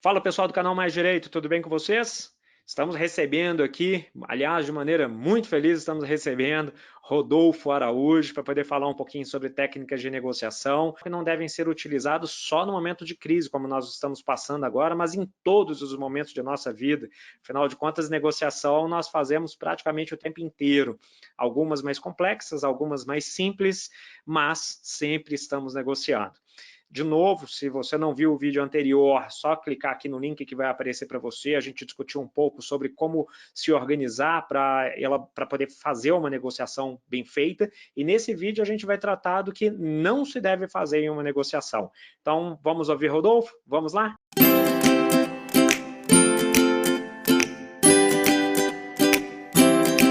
Fala pessoal do canal Mais Direito, tudo bem com vocês? Estamos recebendo aqui, aliás, de maneira muito feliz, estamos recebendo Rodolfo Araújo para poder falar um pouquinho sobre técnicas de negociação que não devem ser utilizados só no momento de crise, como nós estamos passando agora, mas em todos os momentos de nossa vida. Afinal de contas, negociação nós fazemos praticamente o tempo inteiro. Algumas mais complexas, algumas mais simples, mas sempre estamos negociando. De novo, se você não viu o vídeo anterior, só clicar aqui no link que vai aparecer para você. A gente discutiu um pouco sobre como se organizar para poder fazer uma negociação bem feita. E nesse vídeo a gente vai tratar do que não se deve fazer em uma negociação. Então, vamos ouvir Rodolfo? Vamos lá?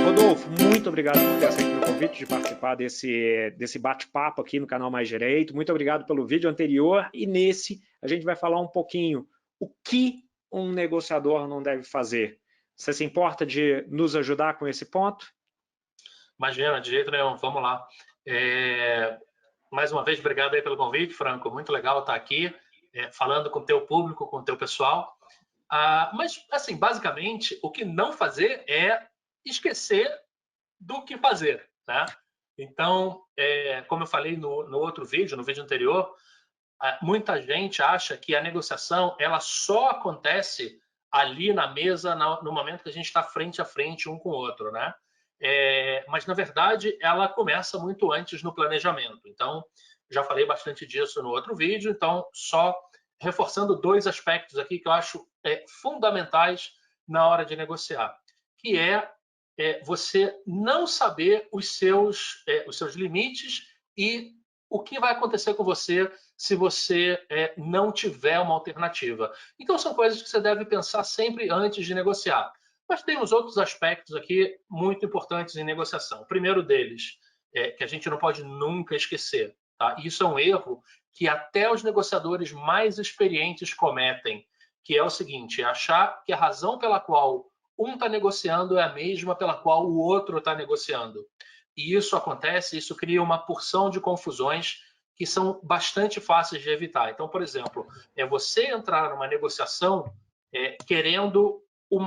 Rodolfo, muito obrigado por ter aceito o meu convite de participar desse bate-papo aqui no canal Mais Direito. Muito obrigado pelo vídeo anterior e nesse a gente vai falar um pouquinho o que um negociador não deve fazer. Você se importa de nos ajudar com esse ponto? Imagina, de jeito nenhum, vamos lá. Mais uma vez, obrigado aí pelo convite, Franco. Muito legal estar aqui falando com o teu público, com o teu pessoal. Mas, assim, basicamente, o que não fazer é esquecer do que fazer, né? Então, como eu falei no outro vídeo, no vídeo anterior, muita gente acha que a negociação ela só acontece ali na mesa no momento que a gente está frente a frente um com o outro, né? Mas na verdade ela começa muito antes no planejamento. Então já falei bastante disso no outro vídeo. Então só reforçando dois aspectos aqui que eu acho fundamentais na hora de negociar, que você não saber os seus limites e o que vai acontecer com você se você não tiver uma alternativa. Então, são coisas que você deve pensar sempre antes de negociar. Mas temos outros aspectos aqui muito importantes em negociação. O primeiro deles, que a gente não pode nunca esquecer, tá? Isso é um erro que até os negociadores mais experientes cometem, que é o seguinte, achar que a razão pela qual um está negociando é a mesma pela qual o outro está negociando. E isso acontece, isso cria uma porção de confusões que são bastante fáceis de evitar. Então, por exemplo, é você entrar numa negociação querendo a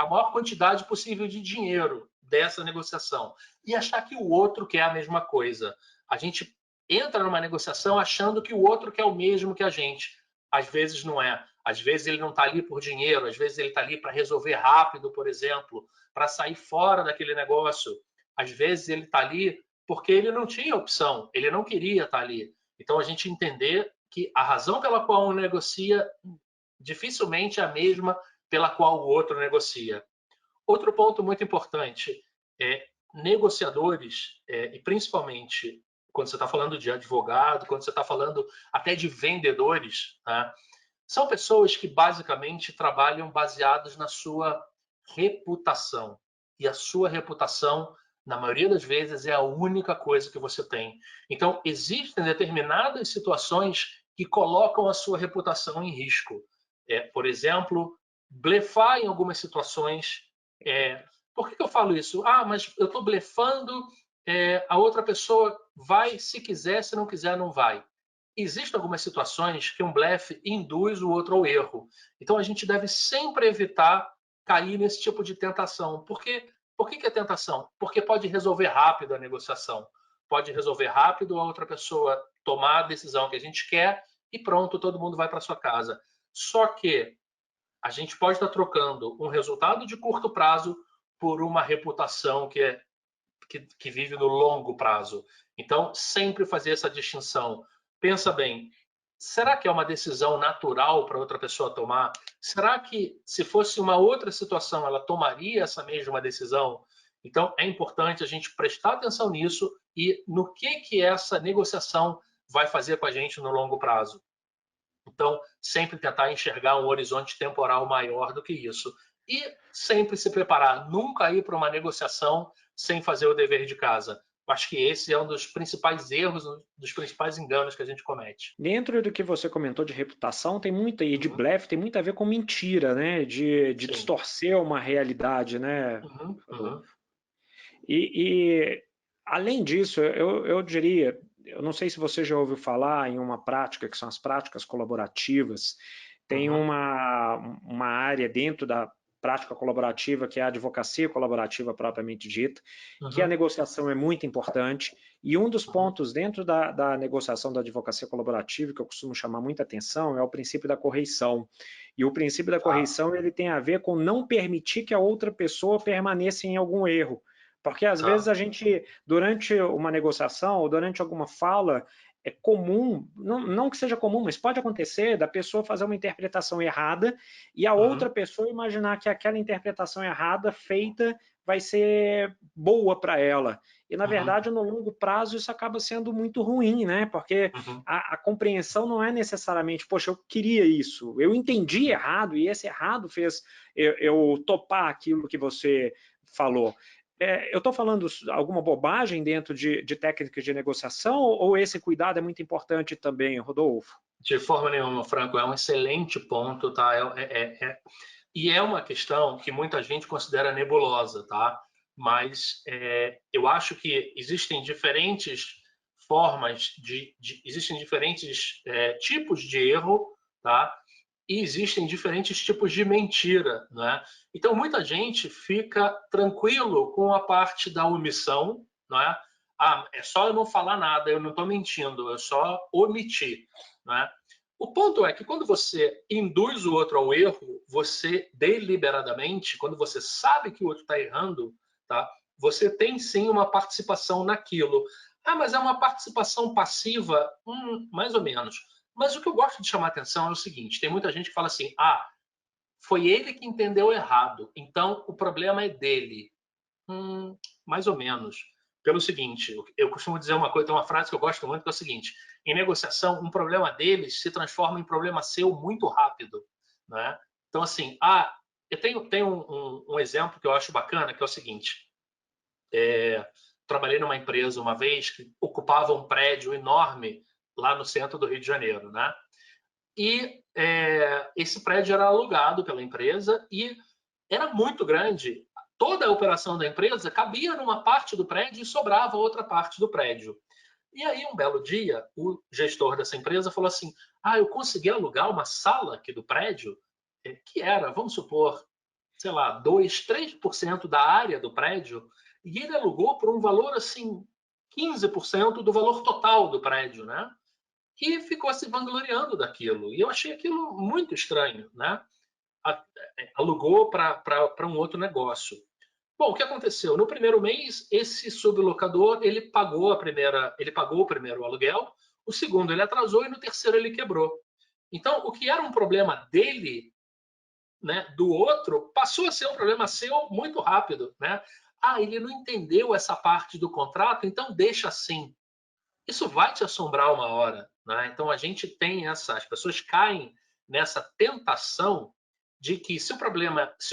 maior quantidade possível de dinheiro dessa negociação e achar que o outro quer a mesma coisa. A gente entra numa negociação achando que o outro quer o mesmo que a gente. Às vezes não é. Às vezes ele não está ali por dinheiro, às vezes ele está ali para resolver rápido, por exemplo, para sair fora daquele negócio. Às vezes ele está ali porque ele não tinha opção, ele não queria estar ali. Então a gente entender que a razão pela qual um negocia dificilmente é a mesma pela qual o outro negocia. Outro ponto muito importante é negociadores, e principalmente quando você está falando de advogado, quando você está falando até de vendedores, né? São pessoas que basicamente trabalham baseados na sua reputação. E a sua reputação, na maioria das vezes, é a única coisa que você tem. Então, existem determinadas situações que colocam a sua reputação em risco. Por exemplo, blefar em algumas situações. Por que eu falo isso? Mas eu estou blefando, a outra pessoa vai se quiser, se não quiser, não vai. Existem algumas situações que um blefe induz o outro ao erro. Então a gente deve sempre evitar cair nesse tipo de tentação. Por que é tentação? Porque pode resolver rápido a negociação. Pode resolver rápido a outra pessoa tomar a decisão que a gente quer e pronto, todo mundo vai para sua casa. Só que a gente pode estar trocando um resultado de curto prazo por uma reputação que vive no longo prazo. Então, sempre fazer essa distinção. Pensa bem, será que é uma decisão natural para outra pessoa tomar? Será que, se fosse uma outra situação, ela tomaria essa mesma decisão? Então, é importante a gente prestar atenção nisso e no que essa negociação vai fazer com a gente no longo prazo. Então, sempre tentar enxergar um horizonte temporal maior do que isso. E sempre se preparar, nunca ir para uma negociação sem fazer o dever de casa. Acho que esse é um dos principais erros, dos principais enganos que a gente comete. Dentro do que você comentou de reputação, tem muito aí de blefe, tem muito a ver com mentira, né? De distorcer uma realidade, né? E além disso, eu diria, eu não sei se você já ouviu falar em uma prática que são as práticas colaborativas, tem uma área dentro da prática colaborativa, que é a advocacia colaborativa propriamente dita, que a negociação é muito importante, e um dos pontos dentro da negociação da advocacia colaborativa, que eu costumo chamar muita atenção, é o princípio da correição. E o princípio da correição, ele tem a ver com não permitir que a outra pessoa permaneça em algum erro. Porque às vezes a gente, durante uma negociação ou durante alguma fala, é comum, não que seja comum, mas pode acontecer da pessoa fazer uma interpretação errada e a outra pessoa imaginar que aquela interpretação errada feita vai ser boa para ela. E, na verdade, no longo prazo, isso acaba sendo muito ruim, né? Porque a compreensão não é necessariamente, poxa, eu queria isso, eu entendi errado e esse errado fez eu topar aquilo que você falou. Eu estou falando alguma bobagem dentro de técnicas de negociação ou esse cuidado é muito importante também, Rodolfo? De forma nenhuma, Franco, é um excelente ponto, tá? E é uma questão que muita gente considera nebulosa, tá? Mas eu acho que existem diferentes formas existem diferentes tipos de erro, tá? E existem diferentes tipos de mentira, né? Então muita gente fica tranquilo com a parte da omissão, né? Ah, é só eu não falar nada, eu não estou mentindo, eu só omiti, né? O ponto é que quando você induz o outro ao erro, você deliberadamente, quando você sabe que o outro está errando, tá? Você tem sim uma participação naquilo. Ah, mas é uma participação passiva? Mais ou menos. Mas o que eu gosto de chamar a atenção é o seguinte: tem muita gente que fala assim, ah, foi ele que entendeu errado, então o problema é dele. Mais ou menos. Pelo seguinte, eu costumo dizer uma coisa, tem uma frase que eu gosto muito, que é o seguinte: em negociação, um problema deles se transforma em problema seu muito rápido, né? Então, assim, eu tenho um exemplo que eu acho bacana, que é o seguinte: trabalhei numa empresa uma vez que ocupava um prédio enorme lá no centro do Rio de Janeiro, né? E esse prédio era alugado pela empresa e era muito grande. Toda a operação da empresa cabia numa parte do prédio e sobrava outra parte do prédio. E aí, um belo dia, o gestor dessa empresa falou assim: ah, eu consegui alugar uma sala aqui do prédio, que era, vamos supor, sei lá, 2, 3% da área do prédio, e ele alugou por um valor assim, 15% do valor total do prédio, né? E ficou se vangloriando daquilo. E eu achei aquilo muito estranho, né? Alugou para um outro negócio. Bom, o que aconteceu? No primeiro mês, esse sublocador ele pagou o primeiro aluguel, o segundo ele atrasou e no terceiro ele quebrou. Então, o que era um problema dele, né, do outro, passou a ser um problema seu muito rápido, né? Ah, ele não entendeu essa parte do contrato, então deixa assim. Isso vai te assombrar uma hora, né? Então a gente tem as pessoas caem nessa tentação de que se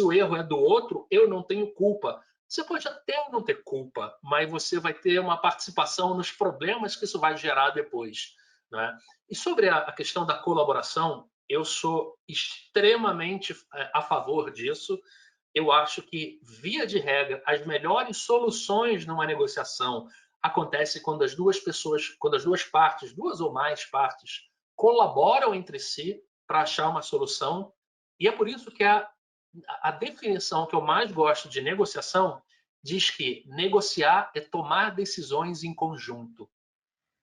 o erro é do outro, eu não tenho culpa. Você pode até não ter culpa, mas você vai ter uma participação nos problemas que isso vai gerar depois, né? E sobre a questão da colaboração, eu sou extremamente a favor disso. Eu acho que, via de regra, as melhores soluções numa negociação acontecem quando as duas pessoas, quando as duas partes, duas ou mais partes, colaboram entre si para achar uma solução. E é por isso que a definição que eu mais gosto de negociação diz que negociar é tomar decisões em conjunto.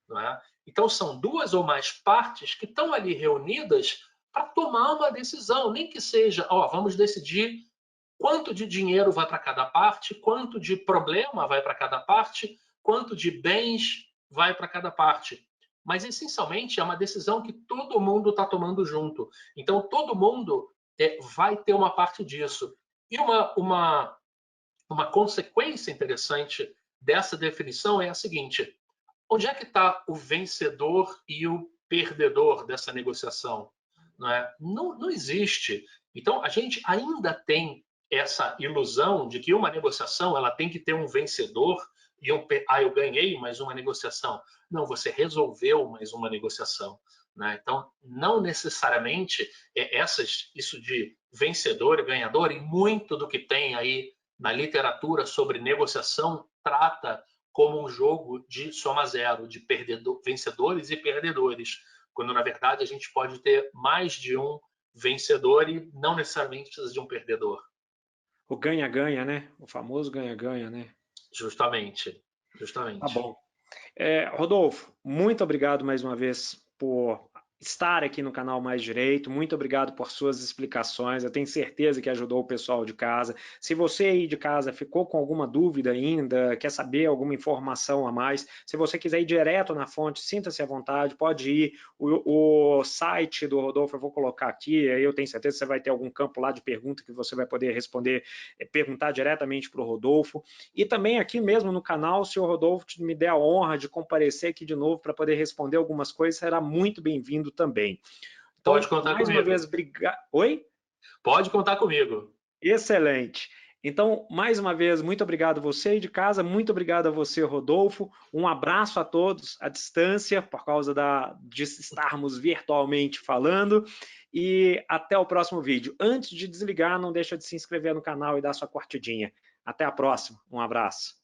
Não é? Então, são duas ou mais partes que estão ali reunidas para tomar uma decisão, nem que seja, vamos decidir quanto de dinheiro vai para cada parte, quanto de problema vai para cada parte, quanto de bens vai para cada parte. Mas, essencialmente, é uma decisão que todo mundo está tomando junto. Então, todo mundo vai ter uma parte disso. E uma consequência interessante dessa definição é a seguinte: onde é que está o vencedor e o perdedor dessa negociação? Não existe. Então, a gente ainda tem essa ilusão de que uma negociação ela tem que ter um vencedor e eu ganhei mais uma negociação. Não, você resolveu mais uma negociação. Então, não necessariamente isso de vencedor e ganhador, e muito do que tem aí na literatura sobre negociação trata como um jogo de soma zero, de vencedores e perdedores, quando na verdade a gente pode ter mais de um vencedor e não necessariamente precisa de um perdedor. O ganha-ganha, né? O famoso ganha-ganha, né? Justamente, Tá justamente. bom. Rodolfo, muito obrigado mais uma vez por estar aqui no canal Mais Direito. Muito obrigado por suas explicações. Eu tenho certeza que ajudou o pessoal de casa. Se você aí de casa ficou com alguma dúvida ainda, quer saber alguma informação a mais, se você quiser ir direto na fonte, sinta-se à vontade, pode ir. O site do Rodolfo eu vou colocar aqui, aí eu tenho certeza que você vai ter algum campo lá de pergunta que você vai poder responder, perguntar diretamente para o Rodolfo. E também aqui mesmo no canal, se o Rodolfo me der a honra de comparecer aqui de novo para poder responder algumas coisas, será muito bem-vindo também. Pode Então, contar mais uma comigo. vez, obrigado. Oi? Pode contar comigo. Excelente. Então, mais uma vez, muito obrigado você aí de casa, muito obrigado a você, Rodolfo. Um abraço a todos à distância, por causa de estarmos virtualmente falando. E até o próximo vídeo. Antes de desligar, não deixa de se inscrever no canal e dar sua curtidinha. Até a próxima. Um abraço.